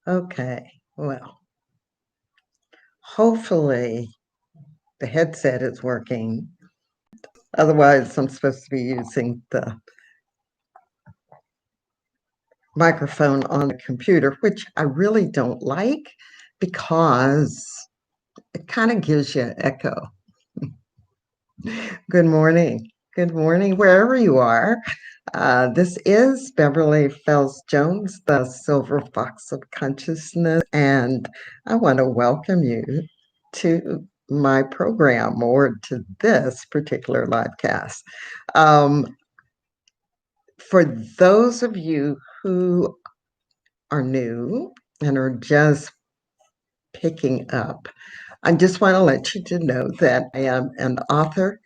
Okay, well, hopefully the headset is working. Otherwise, I'm supposed to be using the microphone on the computer, which I really don't like because it kind of gives you an echo. Good morning. Good morning, wherever you are. This is Beverly Fells Jones, the Silver Fox of Consciousness, and I want to welcome you to my program or to this particular live cast. For those of you who are new and are just picking up, I just want to let you to know that I am an author,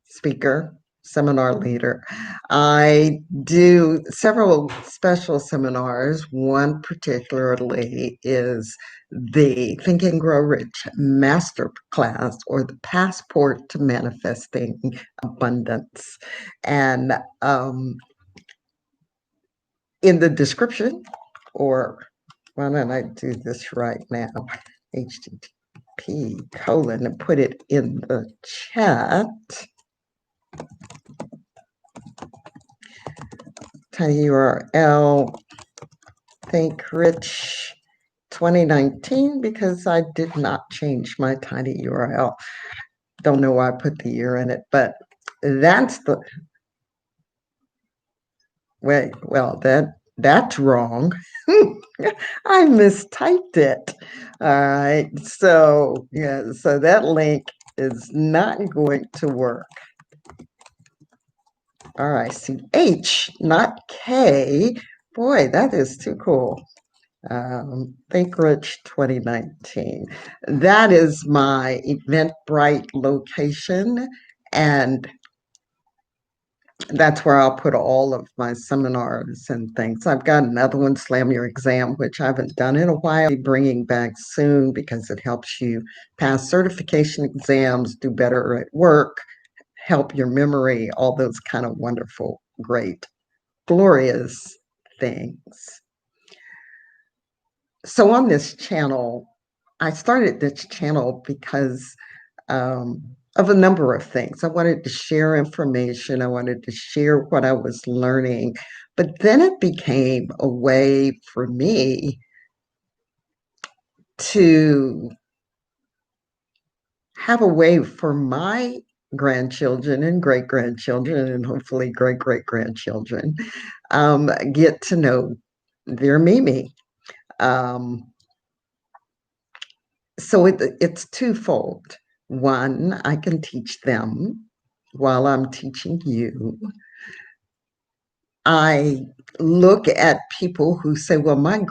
speaker, seminar leader. I do several special seminars. One particularly is the Think and Grow Rich Master Class, or the Passport to Manifesting Abundance. And in the description, or why don't I do this right now? HTTP colon and put it in the chat. Tiny URL, Think Rich 2019, because I did not change my tiny URL. Don't know why I put the year in it, but that's the wait. Well, that's wrong. I mistyped it. All right. So yeah, so that link is not going to work. RICH, not K. Boy, that is too cool. Think Rich 2019. That is my Eventbrite location, and that's where I'll put all of my seminars and things. I've got another one, Slam Your Exam, which I haven't done in a while. I'll be bringing back soon because it helps you pass certification exams, do better at work, help your memory, all those kind of wonderful, great, glorious things. So on this channel, I started this channel because of a number of things. I wanted to share information. I wanted to share what I was learning. But then it became a way for me to have a way for my grandchildren and great-grandchildren and hopefully great-great-grandchildren get to know their Mimi. So it's twofold. One, I can teach them while I'm teaching you. I look at people who say, well, my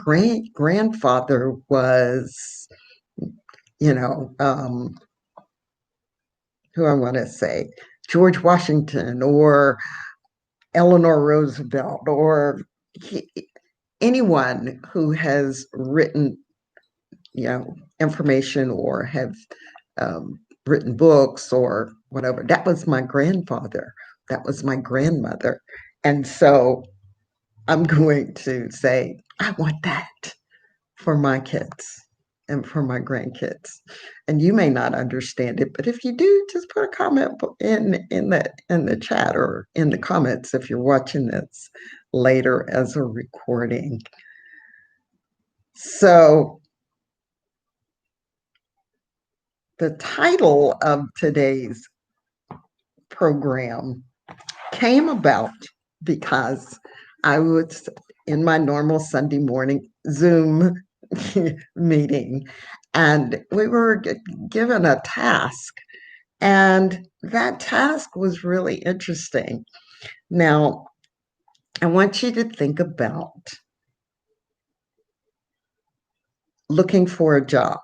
grandfather was, who I want to say, George Washington or Eleanor Roosevelt or anyone who has written, information or have written books or whatever. That was my grandfather. That was my grandmother. And so I'm going to say, I want that for my kids and for my grandkids. And you may not understand it, but if you do, just put a comment in the chat or in the comments if you're watching this later as a recording. So the title of today's program came about because I was in my normal Sunday morning Zoom meeting, and we were given a task, and that task was really interesting. Now, I want you to think about looking for a job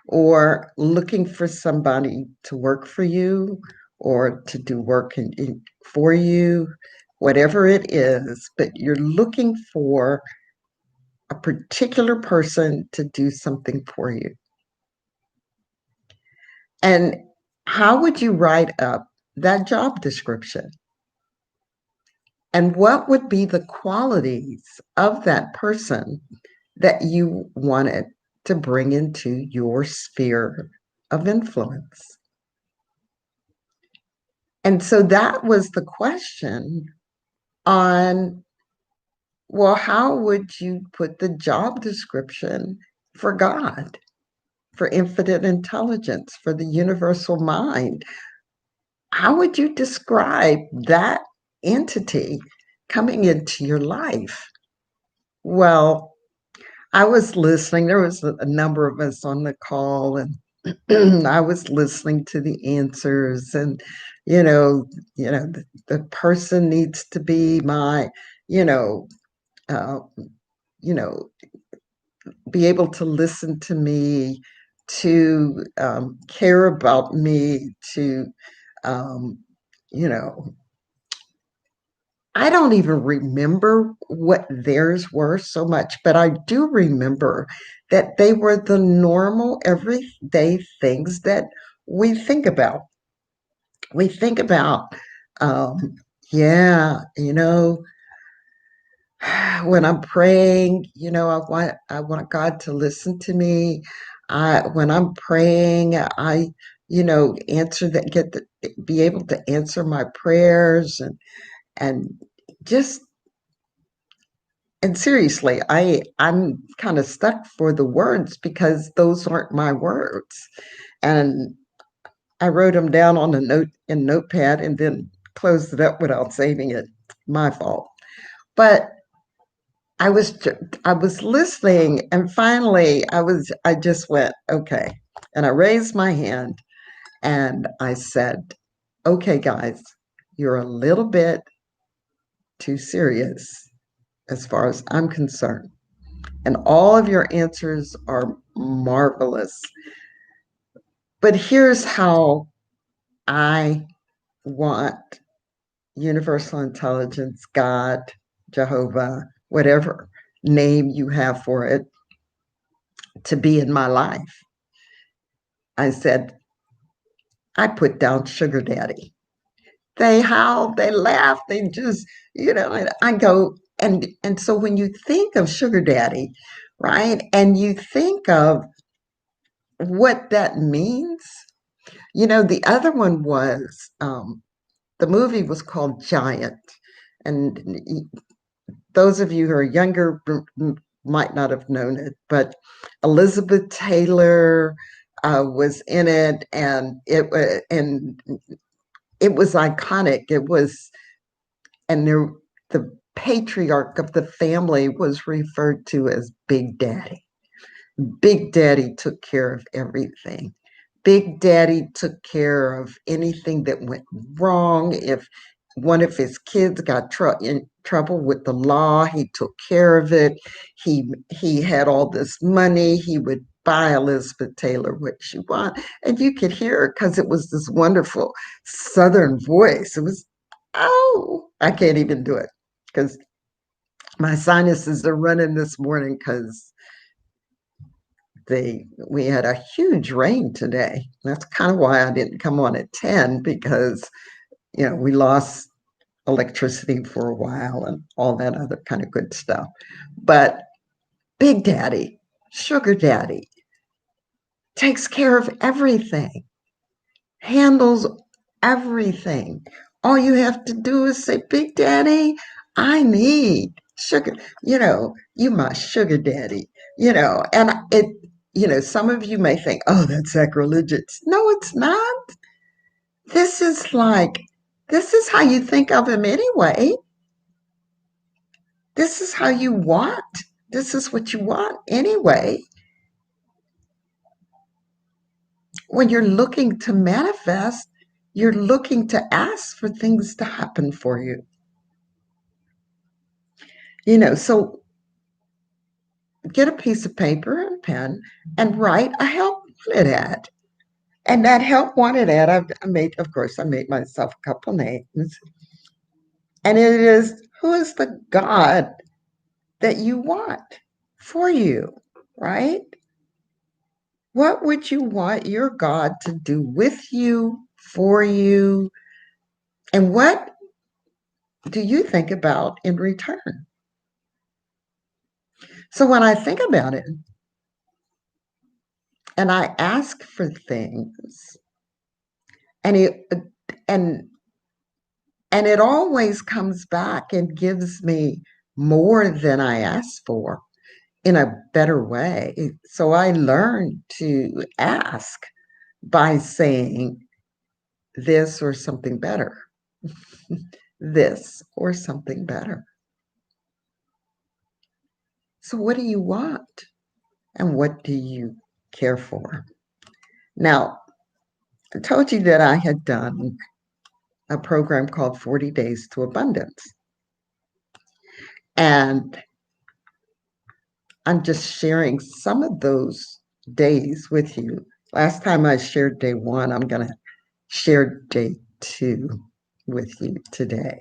or looking for somebody to work for you or to do work for you, whatever it is, but you're looking for a particular person to do something for you. And how would you write up that job description? And what would be the qualities of that person that you wanted to bring into your sphere of influence? And so that was the question on, well, how would you put the job description for God, for infinite intelligence, for the universal mind? How would you describe that entity coming into your life? Well, I was listening. There was a number of us on the call, and I was listening to the answers. And you know, the person needs to be my, you know, uh, you know, be able to listen to me, to care about me, to, um, you know, I don't even remember what theirs were so much, but I do remember that they were the normal, everyday things that we think about. We think about, um, yeah, when I'm praying, I want God to listen to me. When I'm praying, answer that, be able to answer my prayers, and just and seriously, I'm kind of stuck for the words because those aren't my words. And I wrote them down on a note in notepad and then closed it up without saving it. My fault. But I was I was listening, and finally I just went, okay. And I raised my hand and I said, okay, guys, you're a little bit too serious as far as I'm concerned. And all of your answers are marvelous. But here's how I want universal intelligence, God, Jehovah, whatever name you have for it, to be in my life. I said, I put down sugar daddy. They howl, they laugh, they just, and I go, and so when you think of sugar daddy, right, and you think of what that means, the other one was, the movie was called Giant. And those of you who are younger might not have known it, but Elizabeth Taylor was in it, and it was iconic. It was, and there, the patriarch of the family was referred to as Big Daddy. Big Daddy took care of everything. Big Daddy took care of anything that went wrong. If one of his kids got in trouble with the law, he took care of it. He had all this money. He would buy Elizabeth Taylor what she wanted, and you could hear her because it was this wonderful Southern voice. It was, oh, I can't even do it because my sinuses are running this morning because we had a huge rain today. That's kind of why I didn't come on at 10, because we lost electricity for a while and all that other kind of good stuff. But Big Daddy, Sugar Daddy, takes care of everything, handles everything. All you have to do is say, Big Daddy, I need sugar, you my sugar daddy, and some of you may think, oh, that's sacrilegious. No, it's not. This is like, this is how you think of him anyway. This is how you want. This is what you want anyway. When you're looking to manifest, you're looking to ask for things to happen for you. So get a piece of paper and a pen and write a help wanted ad. And that help wanted ad, of course, I made myself a couple names. And it is, who is the God that you want for you, right? What would you want your God to do with you, for you? And what do you think about in return? So when I think about it and I ask for things, and and it always comes back and gives me more than I asked for in a better way. So I learned to ask by saying this or something better, this or something better. So, what do you want? And what do you care for? Now, I told you that I had done a program called 40 Days to Abundance. And I'm just sharing some of those days with you. Last time I shared day one, I'm going to share day two with you today,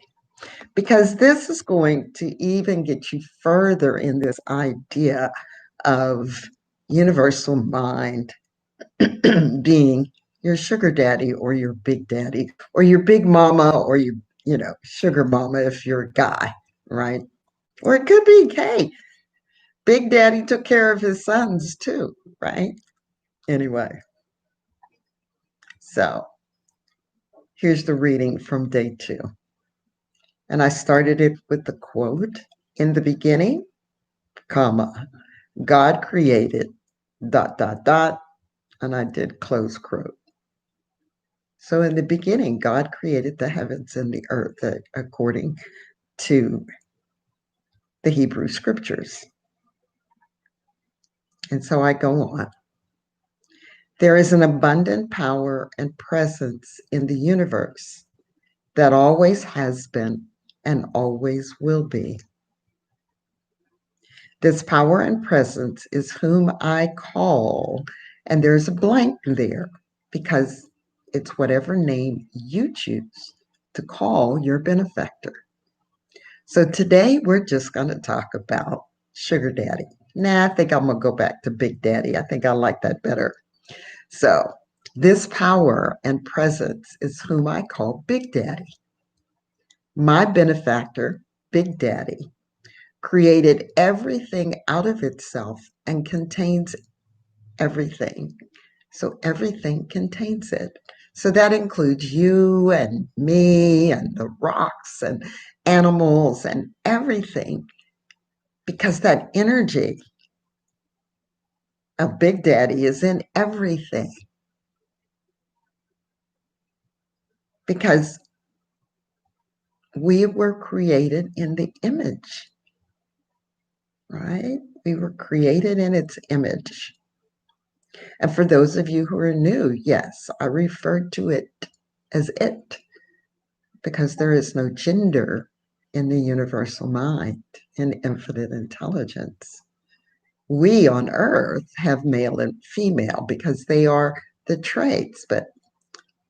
because this is going to even get you further in this idea of universal mind being your sugar daddy or your big daddy or your big mama or your sugar mama if you're a guy, right? Or it could be, hey, big daddy took care of his sons too, right? Anyway, so here's the reading from day two. And I started it with the quote, in the beginning, comma, God created dot, dot, dot, and I did close quote. So in the beginning, God created the heavens and the earth according to the Hebrew scriptures. And so I go on. There is an abundant power and presence in the universe that always has been and always will be. This power and presence is whom I call, and there's a blank there because it's whatever name you choose to call your benefactor. So today we're just going to talk about sugar daddy. Nah, I think I'm going to go back to big daddy. I think I like that better. So this power and presence is whom I call Big Daddy. My benefactor, Big Daddy, created everything out of itself and contains everything. So everything contains it. So that includes you and me and the rocks and animals and everything, because that energy of Big Daddy is in everything. Because we were created in the image, right? We were created in its image. And for those of you who are new, yes, I refer to it as it, because there is no gender in the universal mind, in infinite intelligence. We on earth have male and female because they are the traits,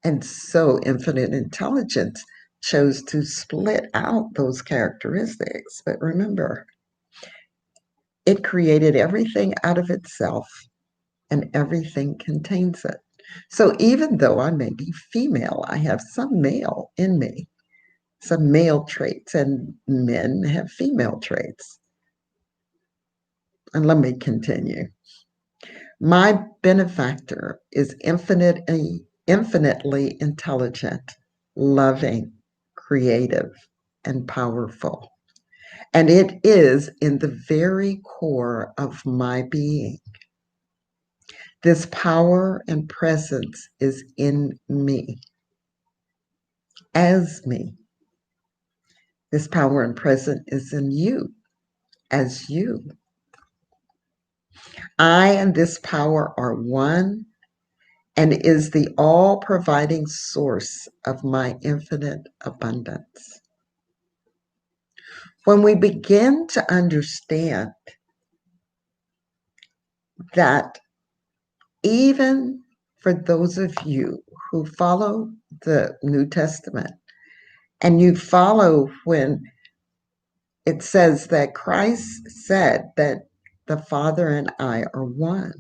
and so infinite intelligence chose to split out those characteristics. But remember, it created everything out of itself, and everything contains it. So even though I may be female, I have some male in me, some male traits, and men have female traits. And let me continue. My benefactor is infinitely intelligent, loving, creative, and powerful. And it is in the very core of my being. This power and presence is in me, as me. This power and presence is in you, as you. I and this power are one and is the all providing source of my infinite abundance. When we begin to understand that, even for those of you who follow the New Testament, and you follow when it says that Christ said that the Father and I are one.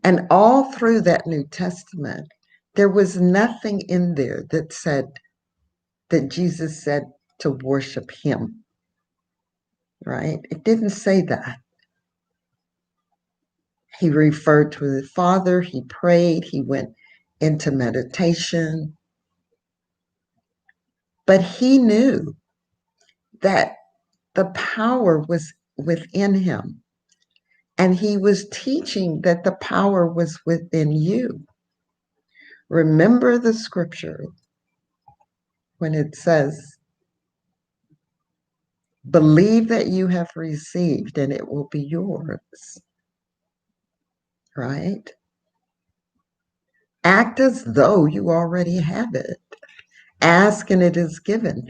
And all through that New Testament, there was nothing in there that said that Jesus said to worship him. right? It didn't say that. He referred to the Father, he prayed, he went into meditation, but he knew that the power was within him. And he was teaching that the power was within you. Remember the scripture when it says, believe that you have received and it will be yours, right? Act as though you already have it. Ask and it is given,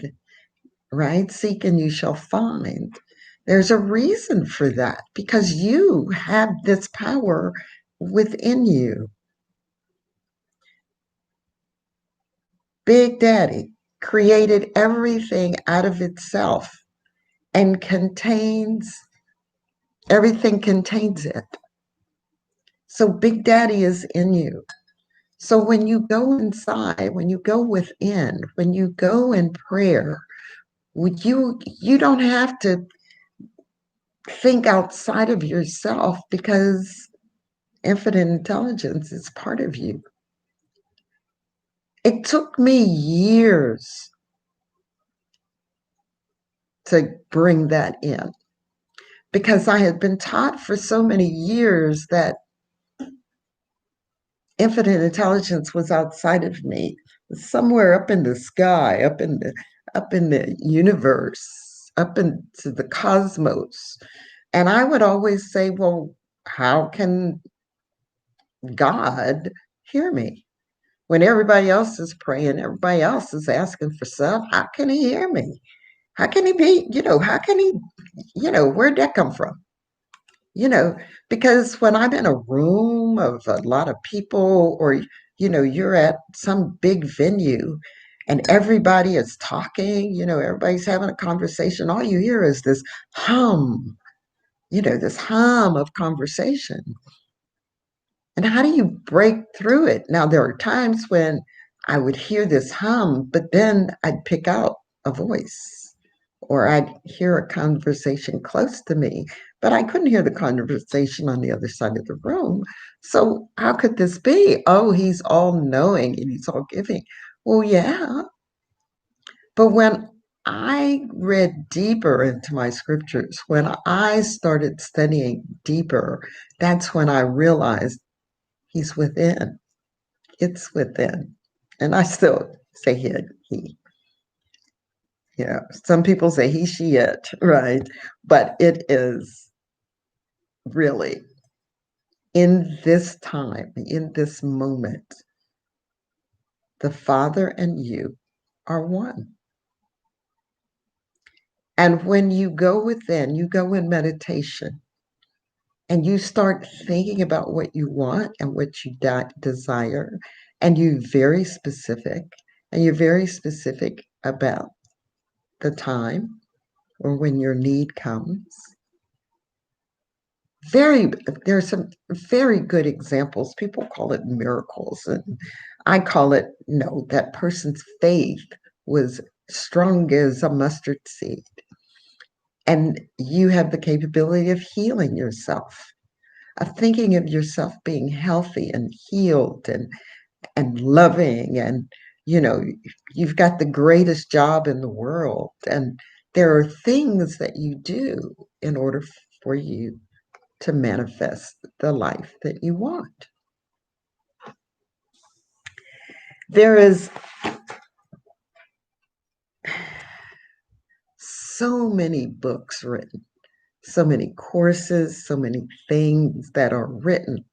right? Seek and you shall find. There's a reason for that because you have this power within you. Big Daddy created everything out of itself and everything contains it. So Big Daddy is in you. So when you go inside, when you go within, when you go in prayer, you don't have to think outside of yourself because infinite intelligence is part of you. It took me years to bring that in because I had been taught for so many years that infinite intelligence was outside of me, somewhere up in the sky, up in the universe, up into the cosmos. And I would always say, well, how can God hear me? When everybody else is praying, everybody else is asking for stuff, how can he hear me? How can he be, how can he, where'd that come from? you know, because when I'm in a room of a lot of people or, you're at some big venue and everybody is talking, everybody's having a conversation, all you hear is hum, this hum of conversation. And how do you break through it? Now, there are times when I would hear this hum, but then I'd pick out a voice or I'd hear a conversation close to me, but I couldn't hear the conversation on the other side of the room. So, how could this be? Oh, he's all knowing and he's all giving. Well, yeah. But when I read deeper into my scriptures, when I started studying deeper, that's when I realized he's within. It's within. And I still say he. Some people say he, she, it, right? But it is really in this time, in this moment, the Father and you are one. And when you go within, you go in meditation and you start thinking about what you want and what you desire, and you're very specific about the time or when your need comes. Very, there are some very good examples. People call it miracles, and I call it, no, that person's faith was strong as a mustard seed. And you have the capability of healing yourself, of thinking of yourself being healthy and healed and loving. And, you know, you've got the greatest job in the world. And there are things that you do in order for you to manifest the life that you want. There is so many books written, so many courses, so many things that are written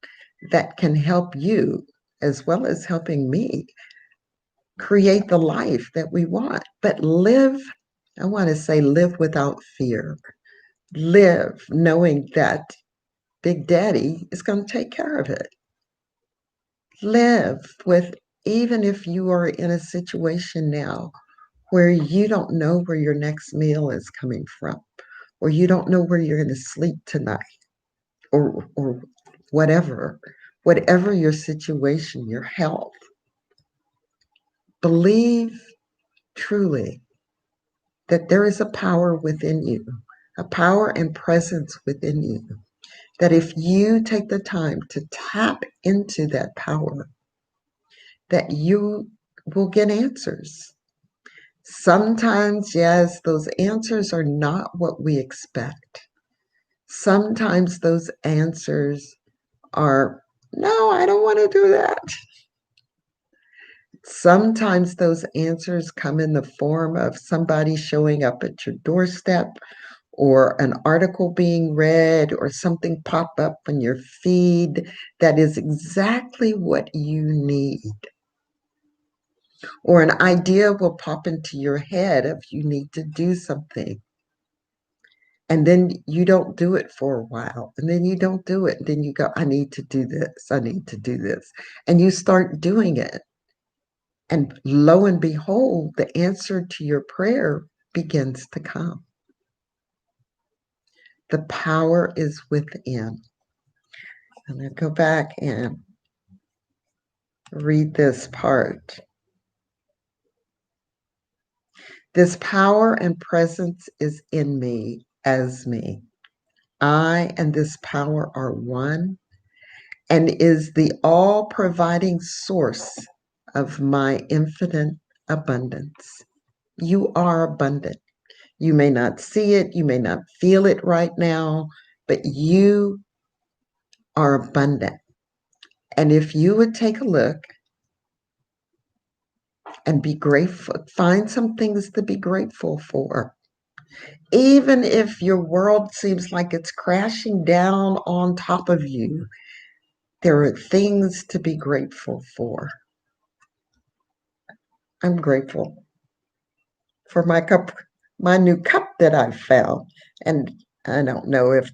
that can help you as well as helping me create the life that we want. But I want to say, live without fear. Live knowing that Big Daddy is going to take care of it. Live with, even if you are in a situation now where you don't know where your next meal is coming from, or you don't know where you're going to sleep tonight, or whatever your situation, your health, believe truly that there is a power within you, a power and presence within you that if you take the time to tap into that power, that you will get answers. Sometimes, yes, those answers are not what we expect. Sometimes those answers are, no, I don't want to do that. Sometimes those answers come in the form of somebody showing up at your doorstep, or an article being read, or something pop up on your feed that is exactly what you need. Or an idea will pop into your head if you need to do something. And then you don't do it for a while. And then you don't do it. And then you go, I need to do this. I need to do this. And you start doing it. And lo and behold, the answer to your prayer begins to come. The power is within. And I go back and read this part. This power and presence is in me as me. I and this power are one and is the all-providing source of my infinite abundance. You are abundant. You may not see it, you may not feel it right now, but you are abundant. And if you would take a look and be grateful, find some things to be grateful for. Even if your world seems like it's crashing down on top of you, there are things to be grateful for. I'm grateful for my cup, my new cup that I found. And I don't know if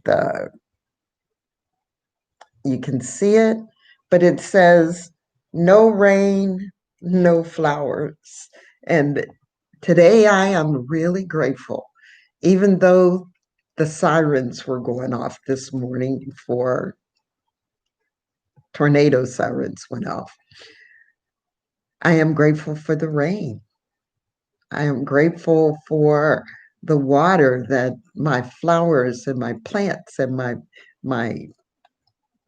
you can see it, but it says, no rain, no flowers. And today I am really grateful, even though the sirens were going off this morning for tornado sirens went off. I am grateful for the rain. I am grateful for the water that my flowers and my plants and my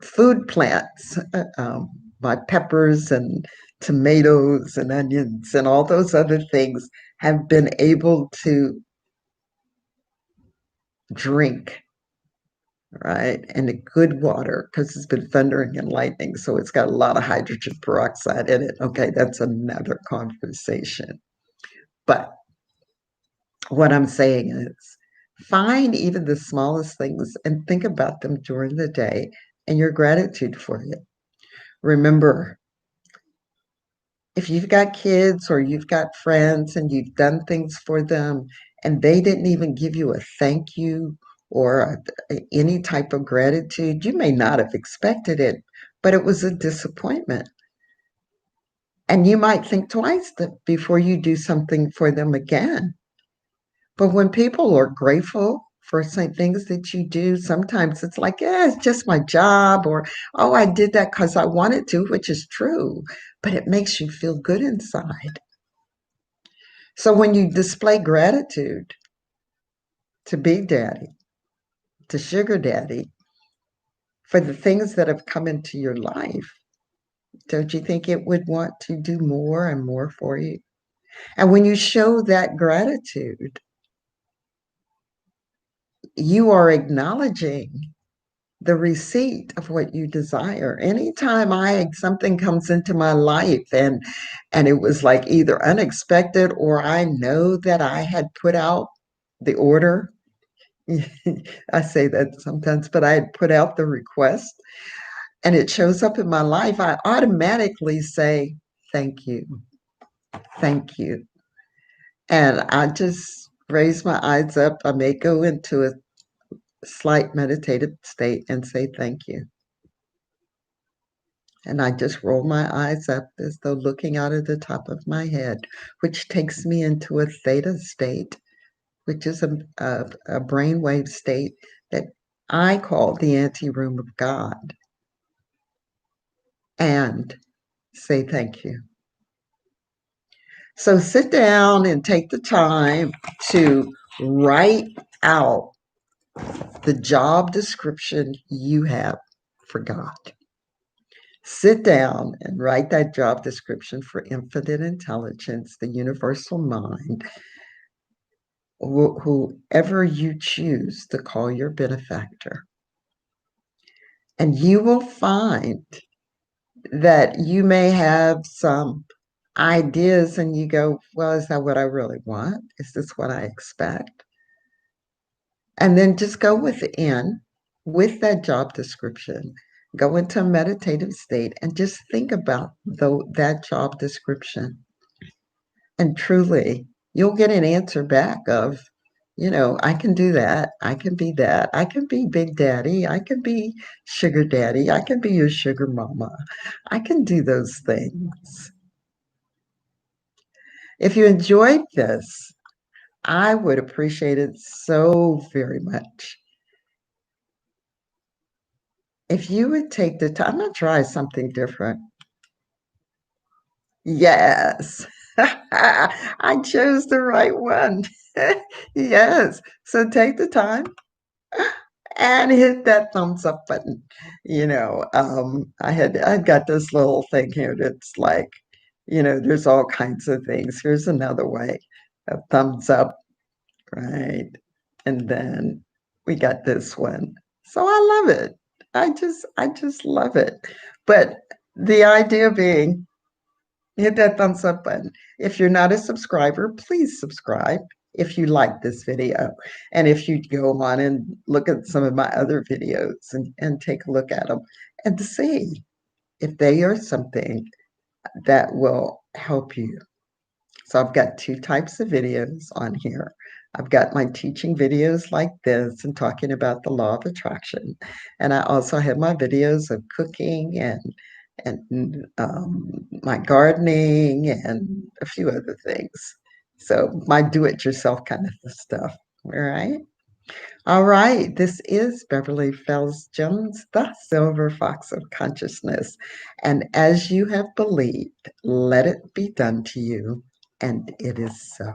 food plants, my peppers and tomatoes and onions and all those other things have been able to drink, right? And a good water, because it's been thundering and lightning, so it's got a lot of hydrogen peroxide in it. Okay, that's another conversation. But what I'm saying is, find even the smallest things and think about them during the day and your gratitude for it. Remember, if you've got kids or you've got friends and you've done things for them and they didn't even give you a thank you or any type of gratitude, you may not have expected it, but it was a disappointment. And you might think twice before you do something for them again. But when people are grateful for some things that you do, sometimes it's like, yeah, it's just my job, or, oh, I did that because I wanted to, which is true, but it makes you feel good inside. So when you display gratitude to Big Daddy, to Sugar Daddy, for the things that have come into your life, don't you think it would want to do more and more for you? And when you show that gratitude, you are acknowledging the receipt of what you desire. Anytime something comes into my life and it was like either unexpected or I know that I had put out the order. I say that sometimes, but I had put out the request and it shows up in my life, I automatically say, thank you, thank you. And I just raise my eyes up. I may go into a slight meditative state and say, thank you. And I just roll my eyes up as though looking out of the top of my head, which takes me into a theta state, which is a brainwave state that I call the anteroom of God, and say thank you. So sit down and take the time to write out the job description you have forgot. Sit down and write that job description for infinite intelligence, the universal mind, whoever you choose to call your benefactor. And you will find that you may have some ideas and you go, well, is that what I really want? Is this what I expect? And then just go within with that job description. Go into a meditative state and just think about that job description. And truly, you'll get an answer back of, I can do that. I can be that. I can be Big Daddy. I can be Sugar Daddy. I can be your sugar mama. I can do those things. If you enjoyed this, I would appreciate it so very much if you would take the time to try something different. Yes, I chose the right one. Yes, so take the time and hit that thumbs up button. I've got this little thing here that's like, there's all kinds of things. Here's another way, a thumbs up, right? And then we got this one. So I love it. I just love it. But the idea being, hit that thumbs up button. If you're not a subscriber, please subscribe if you like this video. And if you go on and look at some of my other videos and take a look at them and see if they are something that will help you. So I've got two types of videos on here. I've got my teaching videos like this and talking about the law of attraction. And I also have my videos of cooking and my gardening and a few other things. So my do-it-yourself kind of stuff. All right. All right. This is Beverly Fells Jones, the Silver Fox of Consciousness. And as you have believed, let it be done to you. And it is so.